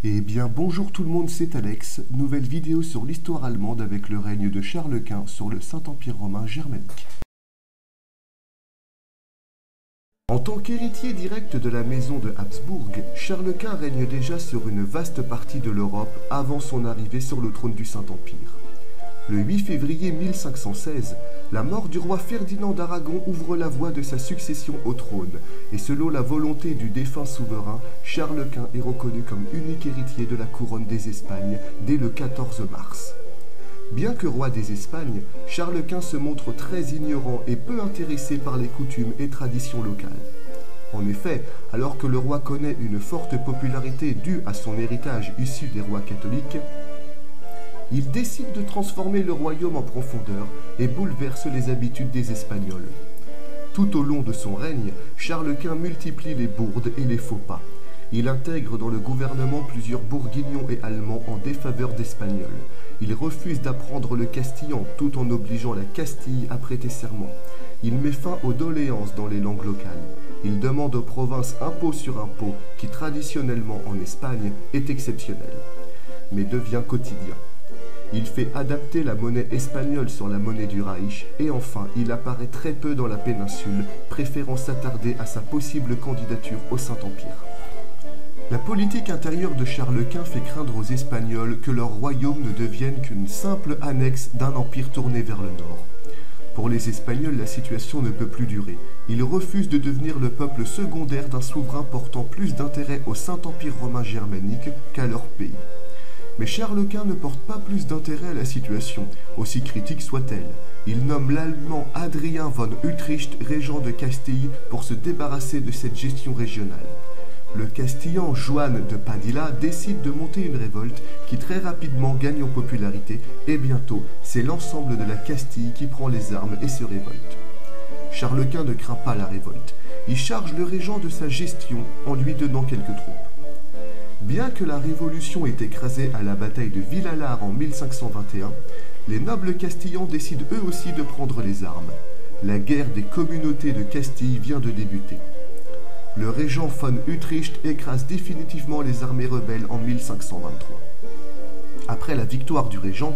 Eh bien bonjour tout le monde, c'est Alex, nouvelle vidéo sur l'histoire allemande avec le règne de Charles Quint sur le Saint-Empire romain germanique. En tant qu'héritier direct de la maison de Habsbourg, Charles Quint règne déjà sur une vaste partie de l'Europe avant son arrivée sur le trône du Saint-Empire. Le 8 février 1516, la mort du roi Ferdinand d'Aragon ouvre la voie de sa succession au trône, et selon la volonté du défunt souverain, Charles Quint est reconnu comme unique héritier de la couronne des Espagnes dès le 14 mars. Bien que roi des Espagnes, Charles Quint se montre très ignorant et peu intéressé par les coutumes et traditions locales. En effet, alors que le roi connaît une forte popularité due à son héritage issu des rois catholiques, il décide de transformer le royaume en profondeur et bouleverse les habitudes des Espagnols. Tout au long de son règne, Charles Quint multiplie les bourdes et les faux pas. Il intègre dans le gouvernement plusieurs bourguignons et allemands en défaveur d'Espagnols. Il refuse d'apprendre le castillan tout en obligeant la Castille à prêter serment. Il met fin aux doléances dans les langues locales. Il demande aux provinces impôt sur impôt qui traditionnellement en Espagne est exceptionnel, mais devient quotidien. Il fait adapter la monnaie espagnole sur la monnaie du Reich et enfin il apparaît très peu dans la péninsule, préférant s'attarder à sa possible candidature au Saint-Empire. La politique intérieure de Charles Quint fait craindre aux Espagnols que leur royaume ne devienne qu'une simple annexe d'un empire tourné vers le nord. Pour les Espagnols, la situation ne peut plus durer. Ils refusent de devenir le peuple secondaire d'un souverain portant plus d'intérêt au Saint-Empire romain germanique qu'à leur pays. Mais Charles Quint ne porte pas plus d'intérêt à la situation, aussi critique soit-elle. Il nomme l'Allemand Adrien von Utrecht régent de Castille pour se débarrasser de cette gestion régionale. Le castillan Joan de Padilla décide de monter une révolte qui très rapidement gagne en popularité et bientôt c'est l'ensemble de la Castille qui prend les armes et se révolte. Charles Quint ne craint pas la révolte. Il charge le régent de sa gestion en lui donnant quelques troupes. Bien que la Révolution ait écrasé à la bataille de Villalar en 1521, les nobles castillans décident eux aussi de prendre les armes. La guerre des communautés de Castille vient de débuter. Le régent von Utrecht écrase définitivement les armées rebelles en 1523. Après la victoire du régent,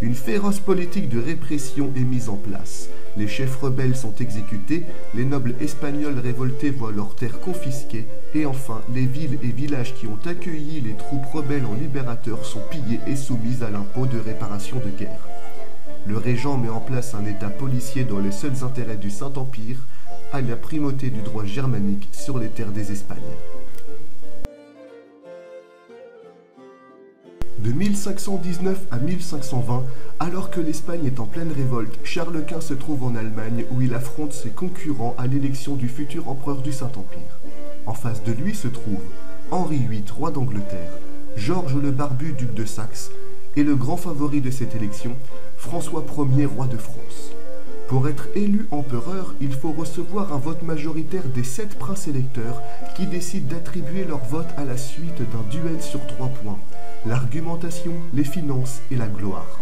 une féroce politique de répression est mise en place. Les chefs rebelles sont exécutés, les nobles espagnols révoltés voient leurs terres confisquées, et enfin, les villes et villages qui ont accueilli les troupes rebelles en libérateurs sont pillés et soumis à l'impôt de réparation de guerre. Le régent met en place un état policier dans les seuls intérêts du Saint-Empire, à la primauté du droit germanique sur les terres des Espagnes. De 1519 à 1520, alors que l'Espagne est en pleine révolte, Charles Quint se trouve en Allemagne où il affronte ses concurrents à l'élection du futur empereur du Saint-Empire. En face de lui se trouvent Henri VIII, roi d'Angleterre, Georges le Barbu, duc de Saxe, et le grand favori de cette élection, François Ier, roi de France. Pour être élu empereur, il faut recevoir un vote majoritaire des 7 princes électeurs qui décident d'attribuer leur vote à la suite d'un duel sur 3 points. L'argumentation, les finances et la gloire.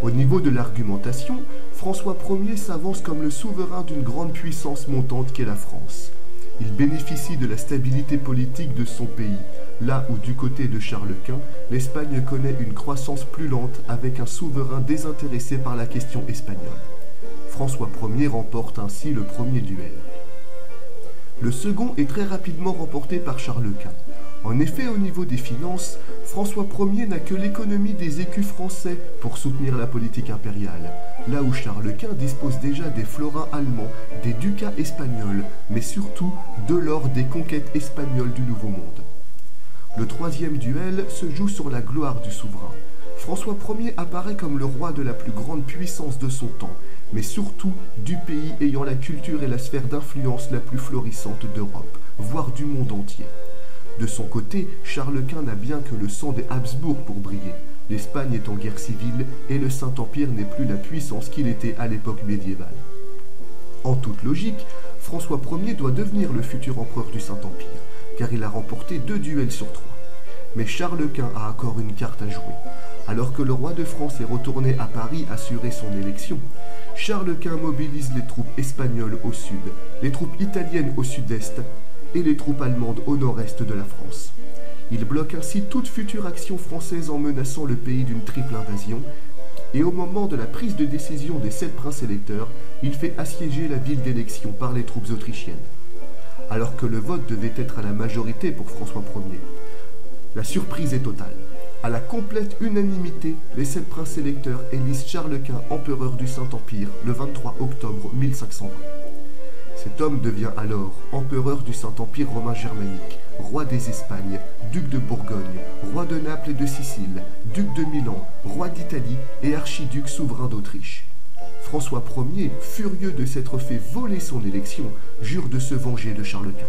Au niveau de l'argumentation, François Ier s'avance comme le souverain d'une grande puissance montante qu'est la France. Il bénéficie de la stabilité politique de son pays, là où du côté de Charles Quint, l'Espagne connaît une croissance plus lente avec un souverain désintéressé par la question espagnole. François Ier remporte ainsi le premier duel. Le second est très rapidement remporté par Charles Quint. En effet, au niveau des finances, François Ier n'a que l'économie des écus français pour soutenir la politique impériale, là où Charles Quint dispose déjà des florins allemands, des ducats espagnols, mais surtout de l'or des conquêtes espagnoles du Nouveau Monde. Le troisième duel se joue sur la gloire du souverain. François Ier apparaît comme le roi de la plus grande puissance de son temps, mais surtout du pays ayant la culture et la sphère d'influence la plus florissante d'Europe, voire du monde entier. De son côté, Charles Quint n'a bien que le sang des Habsbourg pour briller. L'Espagne est en guerre civile et le Saint-Empire n'est plus la puissance qu'il était à l'époque médiévale. En toute logique, François Ier doit devenir le futur empereur du Saint-Empire, car il a remporté 2 duels sur 3. Mais Charles Quint a encore une carte à jouer. Alors que le roi de France est retourné à Paris assurer son élection, Charles Quint mobilise les troupes espagnoles au sud, les troupes italiennes au sud-est et les troupes allemandes au nord-est de la France. Il bloque ainsi toute future action française en menaçant le pays d'une triple invasion, et au moment de la prise de décision des 7 princes électeurs, il fait assiéger la ville d'élection par les troupes autrichiennes. Alors que le vote devait être à la majorité pour François Ier, la surprise est totale. À la complète unanimité, les 7 princes électeurs élisent Charles Quint empereur du Saint-Empire le 23 octobre 1520. Cet homme devient alors empereur du Saint-Empire romain germanique, roi des Espagnes, duc de Bourgogne, roi de Naples et de Sicile, duc de Milan, roi d'Italie et archiduc souverain d'Autriche. François Ier, furieux de s'être fait voler son élection, jure de se venger de Charles Quint.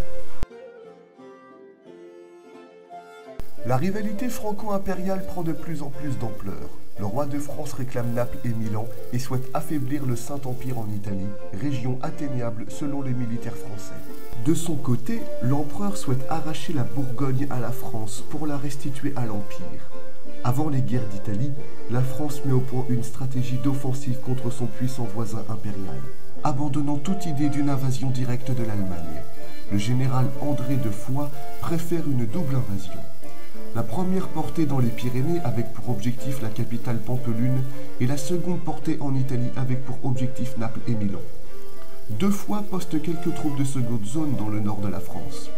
La rivalité franco-impériale prend de plus en plus d'ampleur. Le roi de France réclame Naples et Milan et souhaite affaiblir le Saint-Empire en Italie, région atteignable selon les militaires français. De son côté, l'empereur souhaite arracher la Bourgogne à la France pour la restituer à l'Empire. Avant les guerres d'Italie, la France met au point une stratégie d'offensive contre son puissant voisin impérial, abandonnant toute idée d'une invasion directe de l'Allemagne. Le général André de Foix préfère une double invasion. La première portée dans les Pyrénées avec pour objectif la capitale Pampelune et la seconde portée en Italie avec pour objectif Naples et Milan. De Foix poste quelques troupes de seconde zone dans le nord de la France.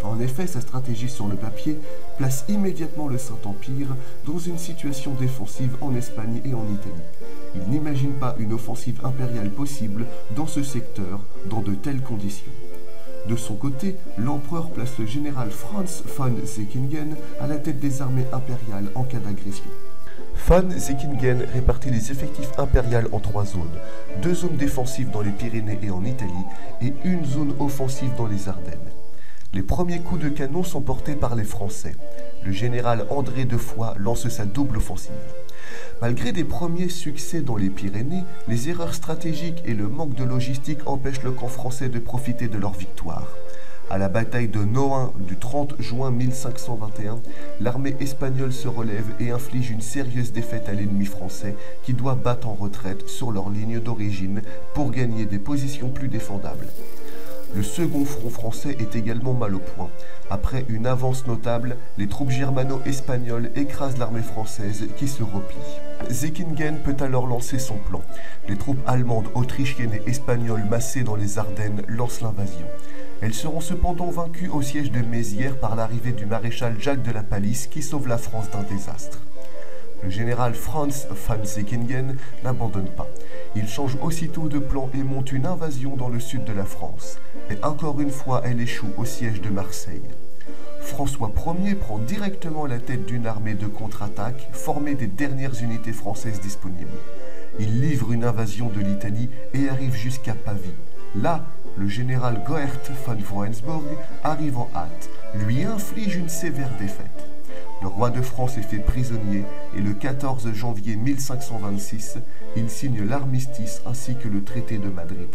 En effet, sa stratégie sur le papier place immédiatement le Saint-Empire dans une situation défensive en Espagne et en Italie. Il n'imagine pas une offensive impériale possible dans ce secteur dans de telles conditions. De son côté, l'empereur place le général Franz von Sickingen à la tête des armées impériales en cas d'agression. Von Sickingen répartit les effectifs impériaux en 3 zones, 2 zones défensives dans les Pyrénées et en Italie, et une zone offensive dans les Ardennes. Les premiers coups de canon sont portés par les Français. Le général André de Foix lance sa double offensive. Malgré des premiers succès dans les Pyrénées, les erreurs stratégiques et le manque de logistique empêchent le camp français de profiter de leur victoire. À la bataille de Nohain du 30 juin 1521, l'armée espagnole se relève et inflige une sérieuse défaite à l'ennemi français qui doit battre en retraite sur leur ligne d'origine pour gagner des positions plus défendables. Le second front français est également mal au point. Après une avance notable, les troupes germano-espagnoles écrasent l'armée française qui se replie. Sickingen peut alors lancer son plan. Les troupes allemandes, autrichiennes et espagnoles massées dans les Ardennes lancent l'invasion. Elles seront cependant vaincues au siège de Mézières par l'arrivée du maréchal Jacques de la Palisse qui sauve la France d'un désastre. Le général Franz von Sickingen n'abandonne pas. Il change aussitôt de plan et monte une invasion dans le sud de la France. Et encore une fois, elle échoue au siège de Marseille. François Ier prend directement la tête d'une armée de contre-attaque formée des dernières unités françaises disponibles. Il livre une invasion de l'Italie et arrive jusqu'à Pavie. Là, le général Goert von Frauensburg arrive en hâte, lui inflige une sévère défaite. Le roi de France est fait prisonnier et le 14 janvier 1526, il signe l'armistice ainsi que le traité de Madrid.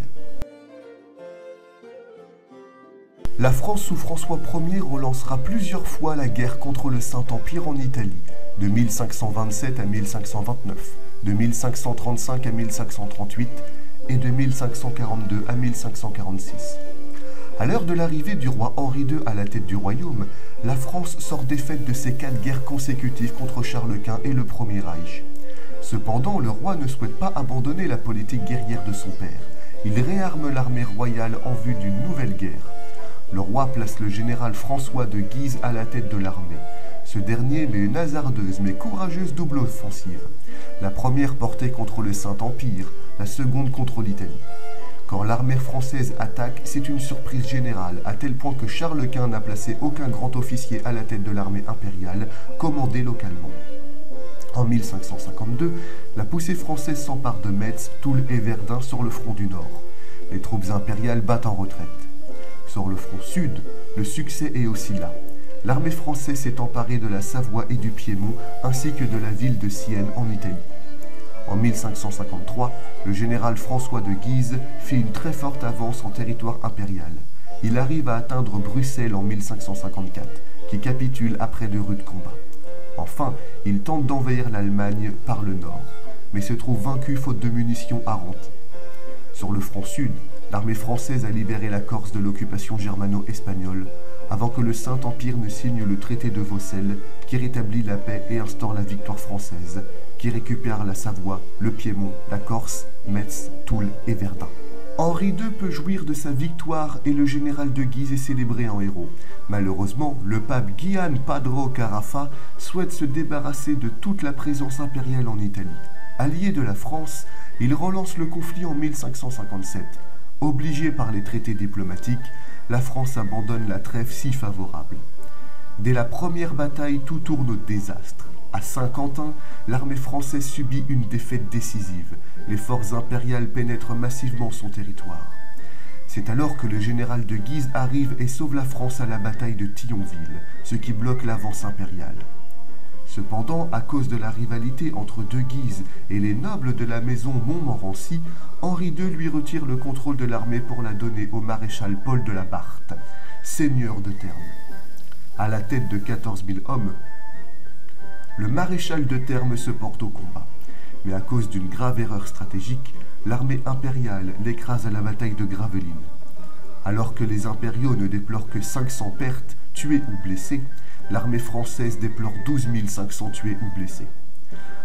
La France sous François Ier relancera plusieurs fois la guerre contre le Saint-Empire en Italie, de 1527 à 1529, de 1535 à 1538 et de 1542 à 1546. À l'heure de l'arrivée du roi Henri II à la tête du royaume, la France sort défaite de ses 4 guerres consécutives contre Charles Quint et le Premier Reich. Cependant, le roi ne souhaite pas abandonner la politique guerrière de son père. Il réarme l'armée royale en vue d'une nouvelle guerre. Le roi place le général François de Guise à la tête de l'armée. Ce dernier met une hasardeuse mais courageuse double offensive. La première portée contre le Saint-Empire, la seconde contre l'Italie. Quand l'armée française attaque, c'est une surprise générale, à tel point que Charles Quint n'a placé aucun grand officier à la tête de l'armée impériale, commandée localement. En 1552, la poussée française s'empare de Metz, Toul et Verdun sur le front du Nord. Les troupes impériales battent en retraite. Sur le front sud, le succès est aussi là. L'armée française s'est emparée de la Savoie et du Piémont, ainsi que de la ville de Sienne en Italie. En 1553, le général François de Guise fait une très forte avance en territoire impérial. Il arrive à atteindre Bruxelles en 1554, qui capitule après de rudes combats. Enfin, il tente d'envahir l'Allemagne par le nord, mais se trouve vaincu faute de munitions à Renty. Sur le front sud, l'armée française a libéré la Corse de l'occupation germano-espagnole. avant que le Saint-Empire ne signe le traité de Vaucelles, qui rétablit la paix et instaure la victoire française, qui récupère la Savoie, le Piémont, la Corse, Metz, Toul et Verdun. Henri II peut jouir de sa victoire et le général de Guise est célébré en héros. Malheureusement, le pape Gian Padro Carafa souhaite se débarrasser de toute la présence impériale en Italie. Allié de la France, il relance le conflit en 1557. Obligé par les traités diplomatiques, la France abandonne la trêve si favorable. Dès la première bataille, tout tourne au désastre. À Saint-Quentin, l'armée française subit une défaite décisive. Les forces impériales pénètrent massivement son territoire. C'est alors que le général de Guise arrive et sauve la France à la bataille de Thionville, ce qui bloque l'avance impériale. Cependant, à cause de la rivalité entre de Guise et les nobles de la maison Montmorency, Henri II lui retire le contrôle de l'armée pour la donner au maréchal Paul de la Barthe, seigneur de Terne. À la tête de 14 000 hommes, le maréchal de Terne se porte au combat. Mais à cause d'une grave erreur stratégique, l'armée impériale l'écrase à la bataille de Gravelines. Alors que les impériaux ne déplorent que 500 pertes, tués ou blessés, l'armée française déplore 12 500 tués ou blessés.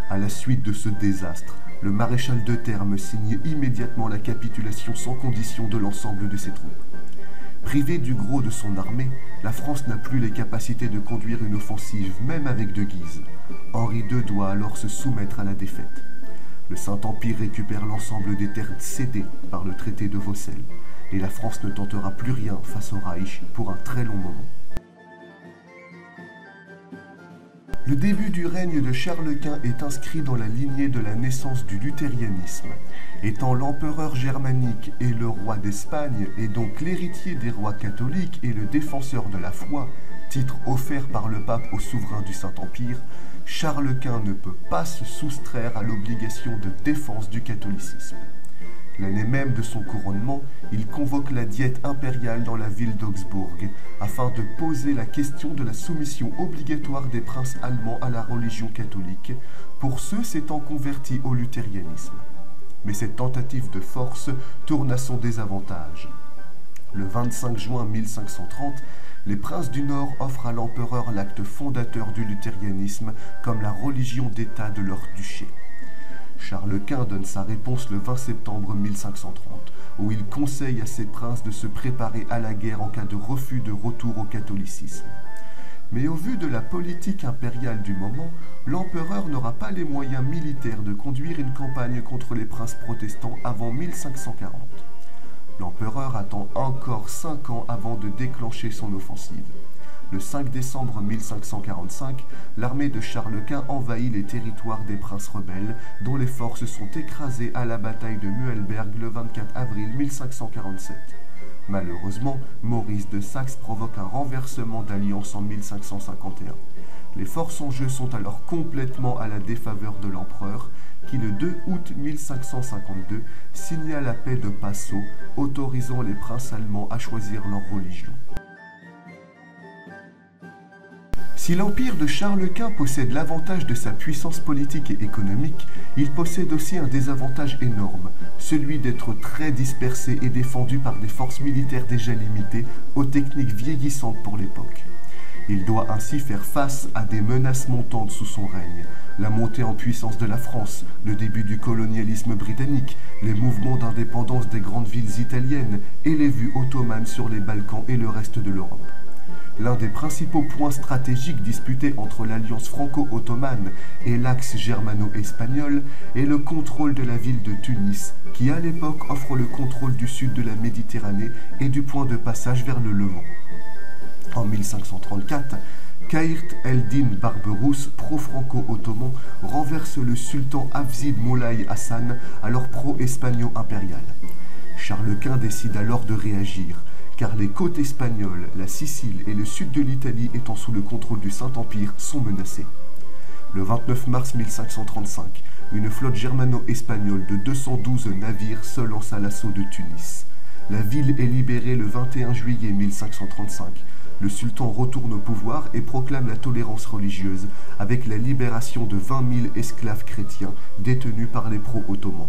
À la suite de ce désastre, le maréchal de Terne signe immédiatement la capitulation sans condition de l'ensemble de ses troupes. Privé du gros de son armée, la France n'a plus les capacités de conduire une offensive, même avec de Guise. Henri II doit alors se soumettre à la défaite. Le Saint-Empire récupère l'ensemble des terres cédées par le traité de Vaucelles, et la France ne tentera plus rien face au Reich pour un très long moment. Le début du règne de Charles Quint est inscrit dans la lignée de la naissance du luthérianisme. Étant l'empereur germanique et le roi d'Espagne, et donc l'héritier des rois catholiques et le défenseur de la foi, titre offert par le pape au souverain du Saint-Empire, Charles Quint ne peut pas se soustraire à l'obligation de défense du catholicisme. L'année même de son couronnement, il convoque la diète impériale dans la ville d'Augsbourg, afin de poser la question de la soumission obligatoire des princes allemands à la religion catholique, pour ceux s'étant convertis au luthérianisme. Mais cette tentative de force tourne à son désavantage. Le 25 juin 1530, les princes du Nord offrent à l'empereur l'acte fondateur du luthérianisme comme la religion d'État de leur duché. Charles Quint donne sa réponse le 20 septembre 1530, où il conseille à ses princes de se préparer à la guerre en cas de refus de retour au catholicisme. Mais au vu de la politique impériale du moment, l'empereur n'aura pas les moyens militaires de conduire une campagne contre les princes protestants avant 1540. L'empereur attend encore 5 ans avant de déclencher son offensive. Le 5 décembre 1545, l'armée de Charles Quint envahit les territoires des princes rebelles, dont les forces sont écrasées à la bataille de Muehlberg le 24 avril 1547. Malheureusement, Maurice de Saxe provoque un renversement d'alliance en 1551. Les forces en jeu sont alors complètement à la défaveur de l'empereur, qui le 2 août 1552 signa la paix de Passau, autorisant les princes allemands à choisir leur religion. Si l'empire de Charles Quint possède l'avantage de sa puissance politique et économique, il possède aussi un désavantage énorme, celui d'être très dispersé et défendu par des forces militaires déjà limitées aux techniques vieillissantes pour l'époque. Il doit ainsi faire face à des menaces montantes sous son règne, la montée en puissance de la France, le début du colonialisme britannique, les mouvements d'indépendance des grandes villes italiennes et les vues ottomanes sur les Balkans et le reste de l'Europe. L'un des principaux points stratégiques disputés entre l'alliance franco-ottomane et l'axe germano-espagnol est le contrôle de la ville de Tunis, qui à l'époque offre le contrôle du sud de la Méditerranée et du point de passage vers le Levant. En 1534, Kayrt el-Din Barberousse, pro-franco-ottoman, renverse le sultan Hafsid Moulay Hassan, alors pro-espagno-impérial. Charles Quint décide alors de réagir, car les côtes espagnoles, la Sicile et le sud de l'Italie étant sous le contrôle du Saint-Empire sont menacés. Le 29 mars 1535, une flotte germano-espagnole de 212 navires se lance à l'assaut de Tunis. La ville est libérée le 21 juillet 1535. Le sultan retourne au pouvoir et proclame la tolérance religieuse avec la libération de 20 000 esclaves chrétiens détenus par les pro-ottomans.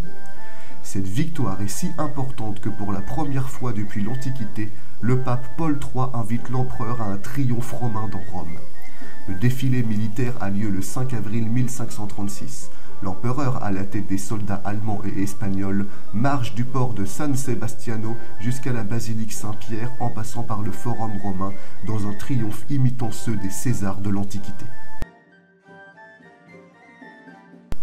Cette victoire est si importante que pour la première fois depuis l'Antiquité, le pape Paul III invite l'empereur à un triomphe romain dans Rome. Le défilé militaire a lieu le 5 avril 1536. L'empereur, à la tête des soldats allemands et espagnols, marche du port de San Sebastiano jusqu'à la basilique Saint-Pierre en passant par le Forum romain dans un triomphe imitant ceux des Césars de l'Antiquité.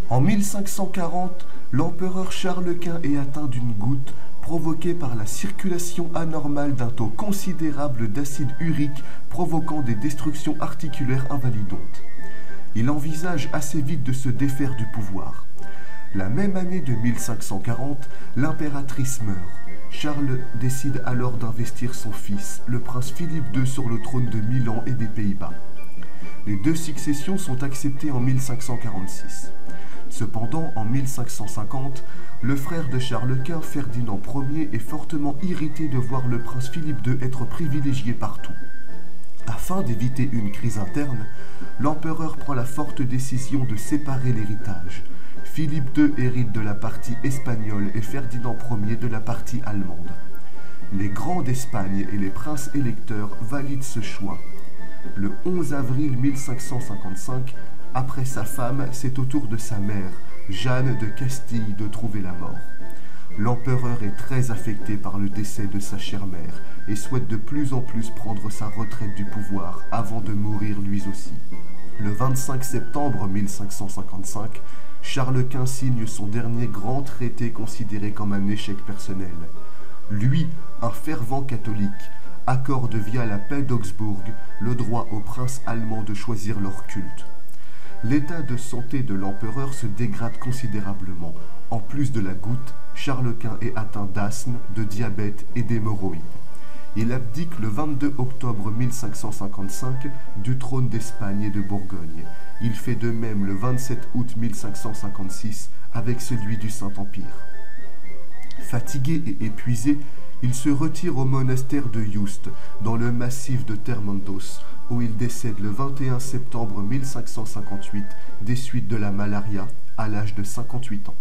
En 1540, l'empereur Charles Quint est atteint d'une goutte provoquée par la circulation anormale d'un taux considérable d'acide urique provoquant des destructions articulaires invalidantes. Il envisage assez vite de se défaire du pouvoir. La même année de 1540, l'impératrice meurt. Charles décide alors d'investir son fils, le prince Philippe II, sur le trône de Milan et des Pays-Bas. Les deux successions sont acceptées en 1546. Cependant, en 1550, le frère de Charles Quint, Ferdinand Ier, est fortement irrité de voir le prince Philippe II être privilégié partout. Afin d'éviter une crise interne, l'empereur prend la forte décision de séparer l'héritage. Philippe II hérite de la partie espagnole et Ferdinand Ier de la partie allemande. Les grands d'Espagne et les princes électeurs valident ce choix. Le 11 avril 1555, après sa femme, c'est au tour de sa mère, Jeanne de Castille, de trouver la mort. L'empereur est très affecté par le décès de sa chère mère et souhaite de plus en plus prendre sa retraite du pouvoir avant de mourir lui aussi. Le 25 septembre 1555, Charles Quint signe son dernier grand traité considéré comme un échec personnel. Lui, un fervent catholique, accorde via la paix d'Augsbourg le droit aux princes allemands de choisir leur culte. L'état de santé de l'empereur se dégrade considérablement. En plus de la goutte, Charles Quint est atteint d'asthme, de diabète et d'hémorroïdes. Il abdique le 22 octobre 1555 du trône d'Espagne et de Bourgogne. Il fait de même le 27 août 1556 avec celui du Saint-Empire. Fatigué et épuisé, il se retire au monastère de Yuste, dans le massif de Termondos, où il décède le 21 septembre 1558 des suites de la malaria à l'âge de 58 ans.